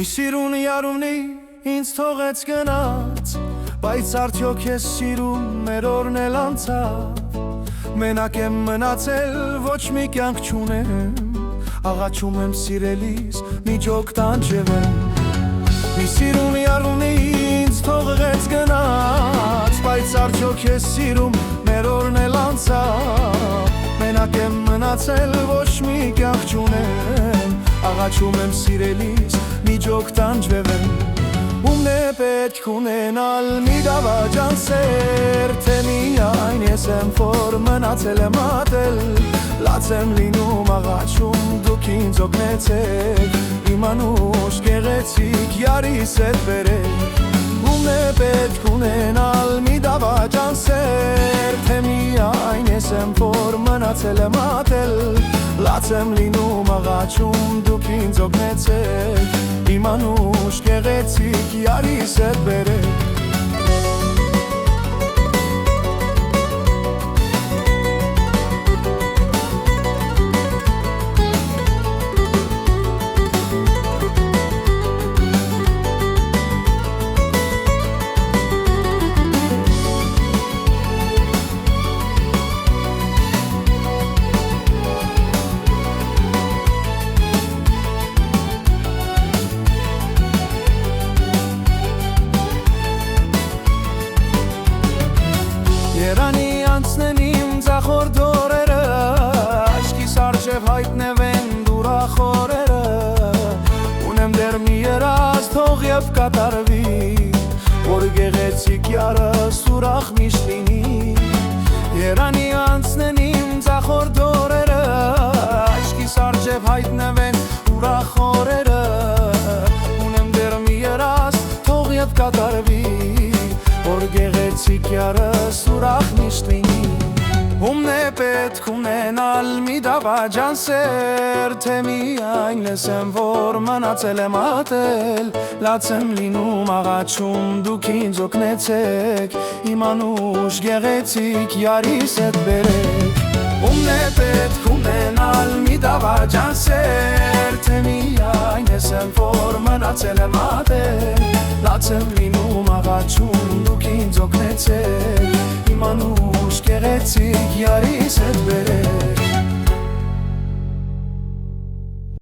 սիրուն յարունի ինձ թողեց գնաց, բայց արդյոք ես սիրում մեր օրն էլ անցավ, մենակ եմ մնացել, ոչ մի կյանք չունեմ, աղաչում եմ սիրելիս, մի ջոկ տանջևեմ։ Մի սիրուն յարունի ինձ թողեց գնաց, բայց արդյոք ես սիրում մեր օրն էլ անցավ, մենակ եմ մնացել, ոչ մի կյանք չունեմ, աղաչում եմ սիրելիս, մի ջոկ տանջևեմ։ Ումն է պետք ունենալ մի դավաճան սեր, թե միայն ես եմ, որ մնացել եմ ատել, լաց եմ լինում աղաչում, դուք ինձ օգնեցեք, իմ անուշ գեղեցիկ յարիս հետ բերեք։ Ումն է պետք ունենալ մի դավաճան սեր, թե միայն ես եմ, որ մնացել եմ ատել, լաց եմ լինում աղաչում, դուք ինձ օգնեցեք, իմ անուշ գեղեցիկ յարիս հետ բերեք։ Երանի անցնեն իմ ձախորդ օրերը, աչքիս առջև հայտնվեն ուրախ օրերը, ունեմ դեռ մի երազ, թող և կատարվի, որ գեղեցիկ յարս ուրախ միշտ լինի։ Երանի անցնեն իմ ձախորդ օրերը, աչքիս առջև հայտնվեն ուրախ օրերը, ունեմ դեռ մի երազ, թող և կատարվի, որ գեղեցիկ յարս ուրախ միշտ լինի։ Ումն է պետք ունենալ մի դավաճան սեր, թե միայն ես եմ, որ մնացել եմ ատել, լաց եմ լինում աղաչում, դուք ինձ օգնեցեք, իմ անուշ գեղեցիկ յարիս հետ բերեք։ Ումն է պետք ունենալ մի դավաճան սեր, թե միայն ես եմ, որ մնացել եմ ատել, լաց եմ լինում աղաչում, դուք ինձ օգնեցեք, իմ անուշ գեղեցիկ յարիս